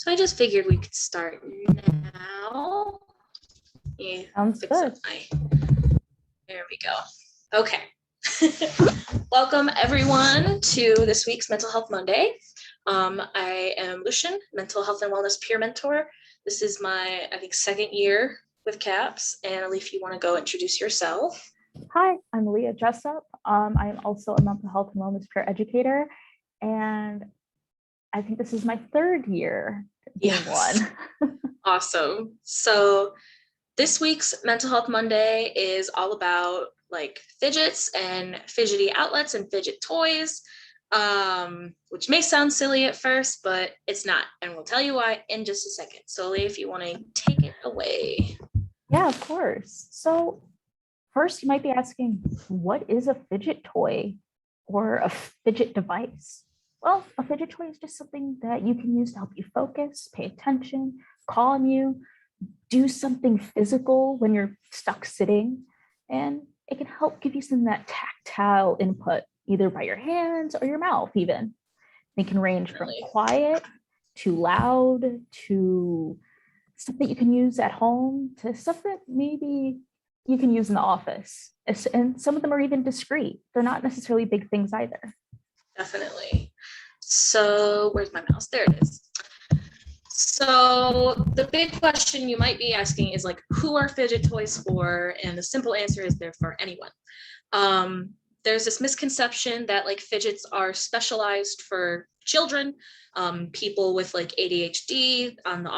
So I just figured we could start now. Yeah, Sounds good. There we go. Okay. Welcome everyone to this week's Mental Health Monday. I am Lucian, Mental Health and Wellness Peer Mentor. This is my, I think, second year with CAPS. And Ali, if you want to go introduce yourself. Hi, I'm Leah Jessup. I am also a mental health and wellness peer educator. And I think this is my third year being one. Awesome. So this week's Mental Health Monday is all about like fidgets and fidgety outlets and fidget toys, which may sound silly at first, but it's not. And we'll tell you why in just a second. So Leah, if you want to take it away. Yeah, of course. So first you might be asking, what is a fidget toy or a fidget device? Well, a fidget toy is just something that you can use to help you focus, pay attention, calm you, do something physical when you're stuck sitting, and it can help give you some of that tactile input, either by your hands or your mouth even. It can range from quiet to loud to stuff that you can use at home to stuff that maybe you can use in the office. And some of them are even discreet. They're not necessarily big things either. Definitely. So where's my mouse? There it is. So the big question you might be asking is like, who are fidget toys for? And the simple answer is they're for anyone. There's this misconception that like fidgets are specialized for children, people with like ADHD on the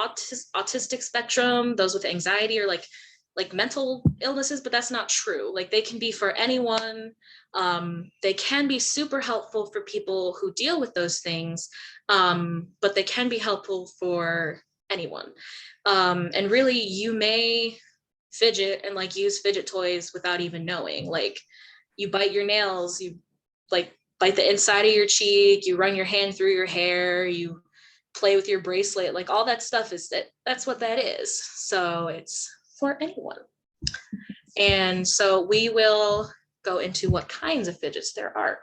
autistic spectrum, those with anxiety or like mental illnesses, but that's not true. Like they can be for anyone. They can be super helpful for people who deal with those things, but they can be helpful for anyone. And really you may fidget and like use fidget toys without even knowing. Like you bite your nails, you like bite the inside of your cheek, you run your hand through your hair, you play with your bracelet, like all that stuff that's what that is. So it's for anyone. And so we will go into what kinds of fidgets there are.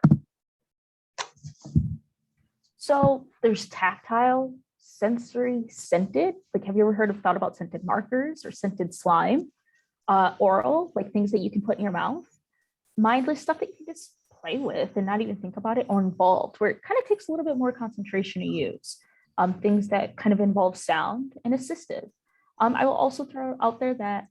So there's tactile, sensory, scented. Like, have you ever thought about scented markers or scented slime? Oral, like things that you can put in your mouth. Mindless stuff that you can just play with and not even think about it, or involved, where it kind of takes a little bit more concentration to use. Things that kind of involve sound and assistive. I will also throw out there that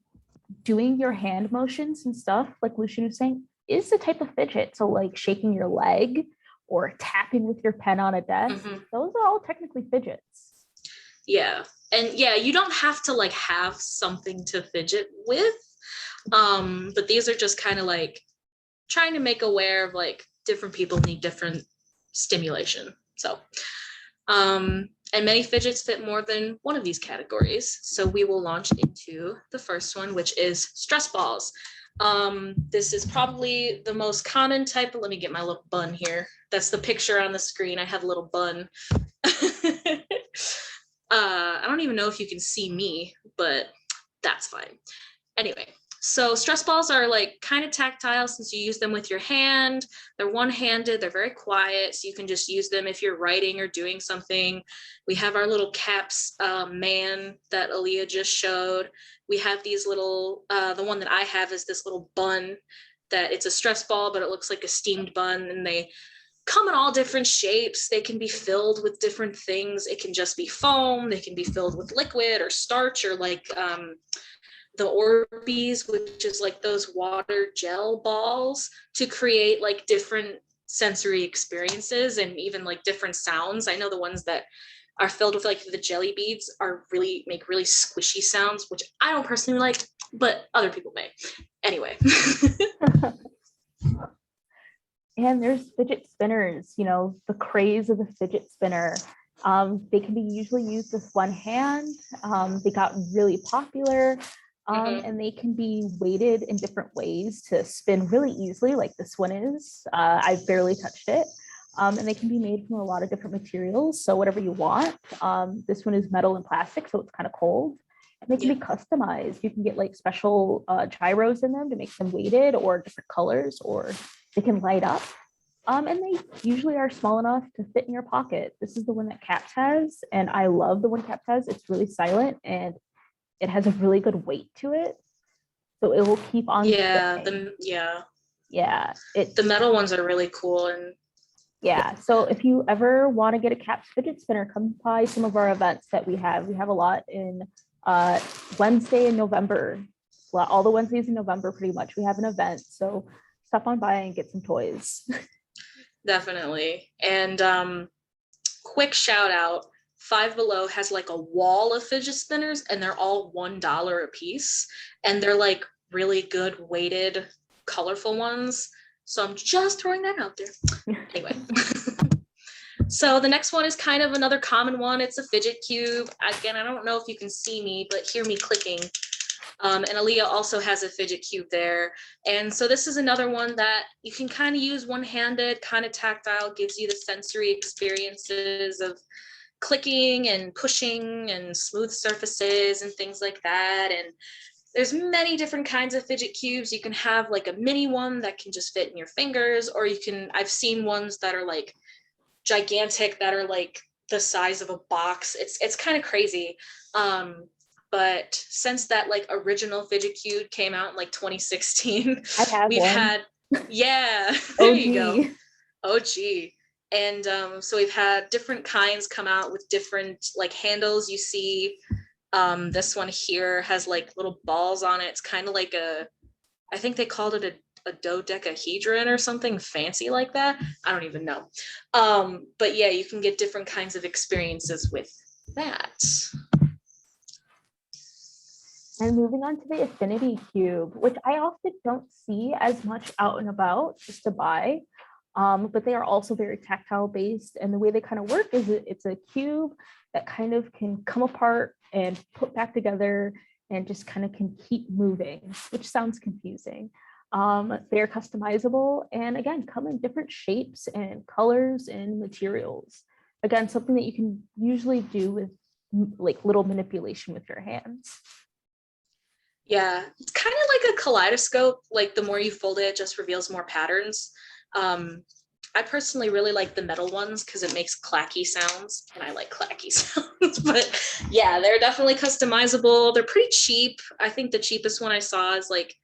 doing your hand motions and stuff, like Lucian was saying, is the type of fidget. So like shaking your leg or tapping with your pen on a desk, those are all technically fidgets. Yeah. And yeah, you don't have to like have something to fidget with. But these are just kind of like trying to make aware of like different people need different stimulation. So, and many fidgets fit more than one of these categories. So we will launch into the first one, which is stress balls. This is probably the most common type of, let me get my little bun here. That's the picture on the screen. I have a little bun. I don't even know if you can see me, but that's fine. Anyway, so stress balls are like kind of tactile since you use them with your hand. They're one-handed, they're very quiet, so you can just use them if you're writing or doing something. We have our little caps man that Aaliyah just showed. We have these little, the one that I have is this little bun that it's a stress ball, but it looks like a steamed bun, and they come in all different shapes. They can be filled with different things. It can just be foam. They can be filled with liquid or starch or like the Orbeez, which is like those water gel balls, to create like different sensory experiences and even like different sounds. I know the ones that are filled with like the jelly beads make really squishy sounds, which I don't personally like, but other people may. Anyway. And there's fidget spinners, the craze of the fidget spinner. They can be usually used with one hand. They got really popular. And they can be weighted in different ways to spin really easily, like this one is. I've barely touched it. And they can be made from a lot of different materials, so whatever you want. This one is metal and plastic, so it's kind of cold. And they can be customized. You can get like special gyros in them to make them weighted or different colors, or they can light up. And they usually are small enough to fit in your pocket. This is the one that Caps has, and I love the one Caps has. It's really silent and it has a really good weight to it. So it will keep on Yeah, spinning. yeah, Yeah, the it's metal ones are really cool. And yeah. So if you ever want to get a Caps fidget spinner, come by some of our events that we have. We have a lot in uh, Wednesday in November. Well, all the Wednesdays in November, pretty much. We have an event. So stop on by and get some toys. definitely. And quick shout out, Five Below has like a wall of fidget spinners and they're all $1 a piece. And they're like really good weighted, colorful ones. So I'm just throwing that out there. Anyway. So the next one is kind of another common one. It's a fidget cube. Again, I don't know if you can see me, but hear me clicking. And Aaliyah also has a fidget cube there. And so this is another one that you can kind of use one-handed, kind of tactile, gives you the sensory experiences of clicking and pushing and smooth surfaces and things like that. And there's many different kinds of fidget cubes. You can have like a mini one that can just fit in your fingers, or you can, I've seen ones that are like gigantic that are like the size of a box. It's kind of crazy. But since that like original fidget cube came out in like 2016, I have we've one. had, yeah, there you go. OG. Oh gee. And so we've had different kinds come out with different like handles. You see this one here has like little balls on it. It's kind of like I think they called it a dodecahedron or something fancy like that. I don't even know. But yeah, you can get different kinds of experiences with that. And moving on to the Affinity Cube, which I often don't see as much out and about just to buy, but they are also very tactile based. And the way they kind of work is it's a cube that kind of can come apart and put back together and just kind of can keep moving, which sounds confusing. They're customizable and again, come in different shapes and colors and materials. Again, something that you can usually do with like little manipulation with your hands. Yeah, it's kind of like a kaleidoscope. Like the more you fold it, it just reveals more patterns. I personally really like the metal ones because it makes clacky sounds, and I like clacky sounds. But yeah, they're definitely customizable. They're pretty cheap. I think the cheapest one I saw is like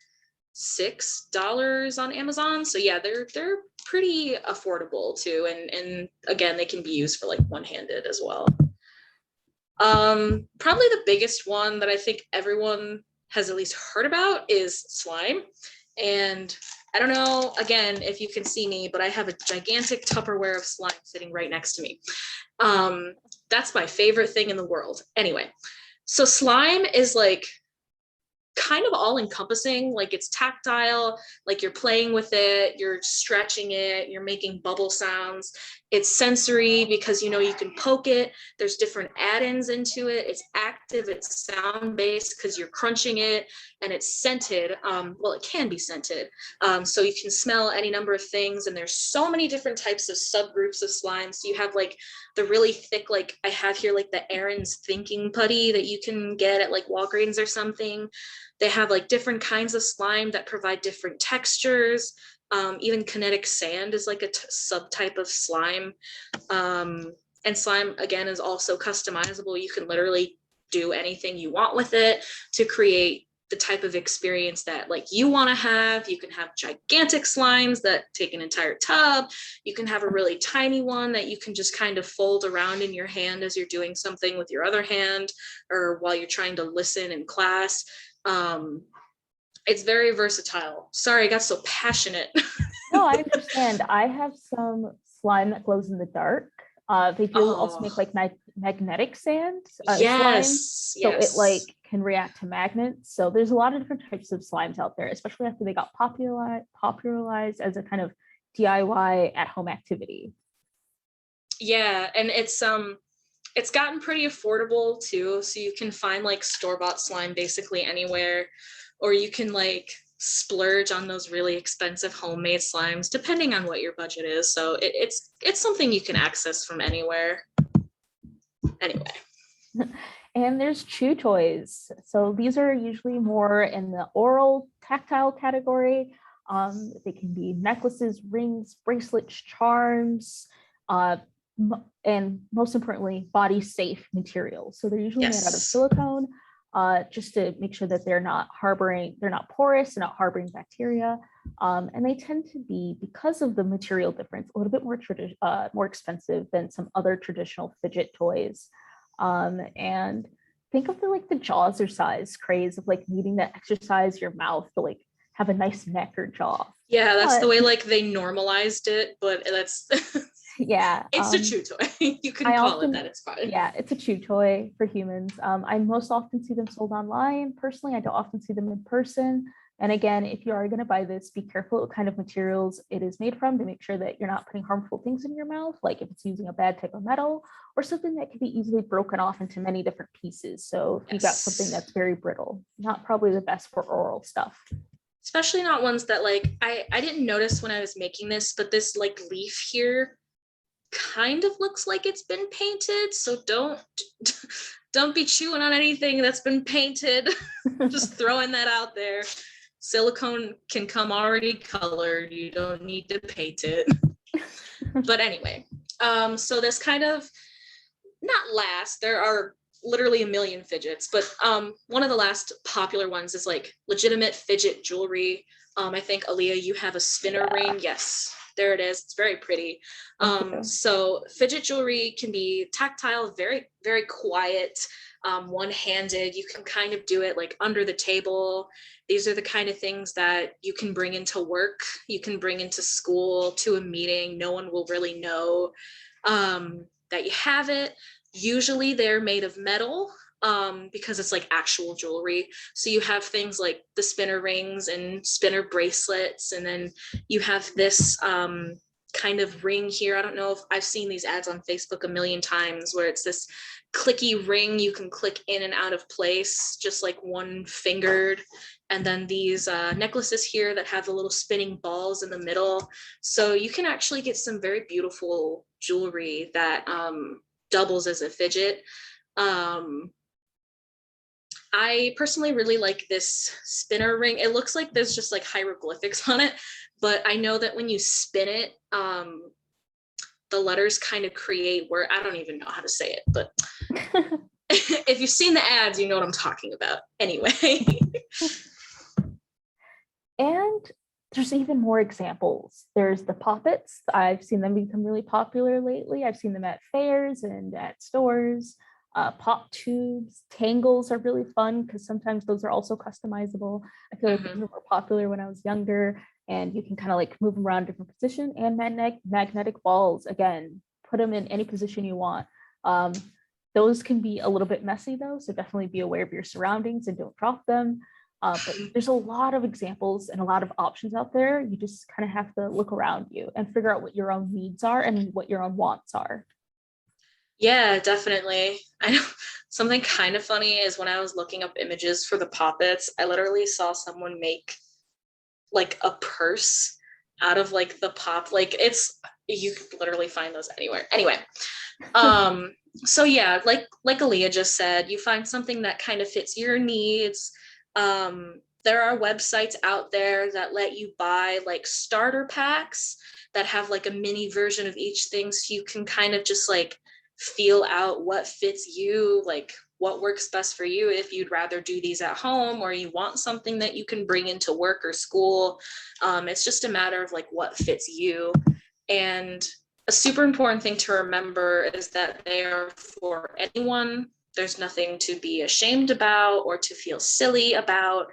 $6 on Amazon. So yeah, they're pretty affordable too. And again, they can be used for like one-handed as well. Probably the biggest one that I think everyone has at least heard about is slime. And I don't know, again, if you can see me, but I have a gigantic Tupperware of slime sitting right next to me. That's my favorite thing in the world. Anyway, so slime is like kind of all encompassing, like it's tactile, like you're playing with it, you're stretching it, you're making bubble sounds. It's sensory because you know you can poke it, there's different add-ins into it, it's active, it's sound based because you're crunching it, and it's scented. Well, it can be scented, so you can smell any number of things, and there's so many different types of subgroups of slime. So you have like the really thick, like I have here, like the Aaron's thinking putty that you can get at like Walgreens or something. They have like different kinds of slime that provide different textures. Even kinetic sand is like a subtype of slime. And slime, again, is also customizable. You can literally do anything you want with it to create the type of experience that like you want to have. You can have gigantic slimes that take an entire tub. You can have a really tiny one that you can just kind of fold around in your hand as you're doing something with your other hand, or while you're trying to listen in class. It's very versatile. Sorry, I got so passionate. No, I understand. I have some slime that glows in the dark. They do also make like magnetic sand slime, so it like can react to magnets. So there's a lot of different types of slimes out there, especially after they got popularized as a kind of DIY at-home activity. Yeah, and it's gotten pretty affordable too. So you can find like store-bought slime basically anywhere, or you can like splurge on those really expensive homemade slimes depending on what your budget is. So it's something you can access from anywhere. Anyway. And there's chew toys. So these are usually more in the oral tactile category. They can be necklaces, rings, bracelets, charms, and most importantly, body safe materials. So they're usually made out of Yes. silicone, just to make sure that they're not porous, they're not harboring bacteria. And they tend to be, because of the material difference, a little bit more expensive than some other traditional fidget toys. And think of the jazzercise craze of like needing to exercise your mouth to like have a nice neck or jaw. Yeah, that's the But way like they normalized it, but that's yeah, it's a chew toy. You can I call it often, that, it's fine. yeah, it's a chew toy for humans. I most often see them sold online. Personally, I don't often see them in person. And again, if you are going to buy this, be careful what kind of materials it is made from to make sure that you're not putting harmful things in your mouth, like if it's using a bad type of metal or something that can be easily broken off into many different pieces. So if you've got something that's very brittle, not probably the best for oral stuff. Especially not ones that like, I didn't notice when I was making this, but this like leaf here kind of looks like it's been painted. So don't be chewing on anything that's been painted. Just throwing that out there. Silicone can come already colored. You don't need to paint it. But anyway, so this kind of, not last, there are literally a million fidgets, but one of the last popular ones is like legitimate fidget jewelry. I think Aaliyah, you have a spinner ring. Yes, there it is. It's very pretty. So fidget jewelry can be tactile, very, very quiet, one-handed. You can kind of do it like under the table. These are the kind of things that you can bring into work. You can bring into school, to a meeting. No one will really know that you have it. Usually they're made of metal, because it's like actual jewelry. So you have things like the spinner rings and spinner bracelets, and then you have this kind of ring here. I don't know if I've seen these ads on Facebook a million times where it's this clicky ring you can click in and out of place, just like one fingered. And then these necklaces here that have the little spinning balls in the middle. So you can actually get some very beautiful jewelry that doubles as a fidget. I personally really like this spinner ring. It looks like there's just like hieroglyphics on it, but I know that when you spin it, the letters kind of create where, I don't even know how to say it, but if you've seen the ads, you know what I'm talking about. Anyway. And there's even more examples. There's the poppets. I've seen them become really popular lately. I've seen them at fairs and at stores. Pop tubes, tangles are really fun because sometimes those are also customizable. I feel like those were more popular when I was younger, and you can kind of like move them around different position. And magnetic balls, again, put them in any position you want. Those can be a little bit messy though, so definitely be aware of your surroundings and don't drop them. But there's a lot of examples and a lot of options out there. You just kind of have to look around you and figure out what your own needs are and what your own wants are. Yeah, definitely. I know something kind of funny is when I was looking up images for the poppets, I literally saw someone make like a purse out of like the pop. Like you could literally find those anywhere. Anyway, so yeah, like Aaliyah just said, you find something that kind of fits your needs. There are websites out there that let you buy like starter packs that have like a mini version of each thing, so you can kind of just like feel out what fits you, like what works best for you, if you'd rather do these at home or you want something that you can bring into work or school. It's just a matter of like what fits you. And a super important thing to remember is that they are for anyone. There's nothing to be ashamed about or to feel silly about.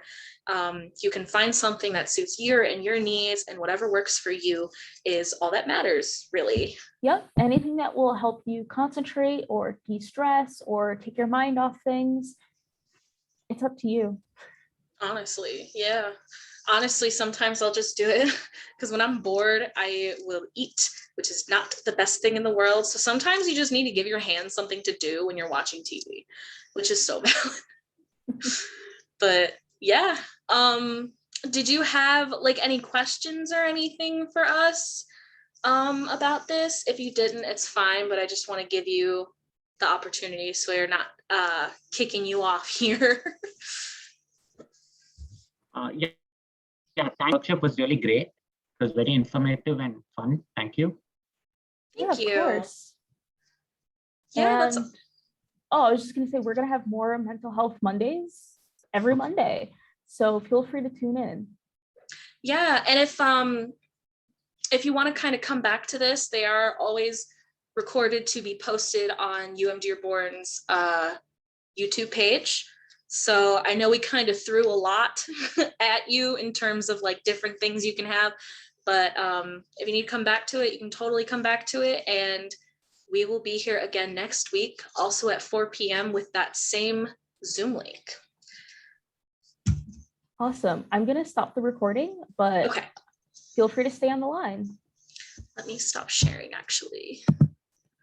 You can find something that suits your needs, and whatever works for you is all that matters, really. Yep, anything that will help you concentrate or de-stress or take your mind off things, it's up to you. Honestly, yeah. Honestly, sometimes I'll just do it because when I'm bored, I will eat, which is not the best thing in the world. So sometimes you just need to give your hands something to do when you're watching TV, which is so valid. But yeah, did you have like any questions or anything for us about this? If you didn't, it's fine, but I just want to give you the opportunity so you're not kicking you off here. Yeah, Yeah, thank workshop was really great. It was very informative and fun. Thank you. Thank Of you. course. Yeah, that's And I was just gonna say we're gonna have more mental health Mondays every Monday. So feel free to tune in. yeah. And if you want to kind of come back to this, they are always recorded to be posted on UM-Dearborn's YouTube page. So I know we kind of threw a lot at you in terms of like different things you can have, but if you need to come back to it, you can totally come back to it. And we will be here again next week, also at 4 p.m. with that same Zoom link. Awesome. I'm gonna stop the recording, but Okay, feel free to stay on the line. let me stop sharing actually.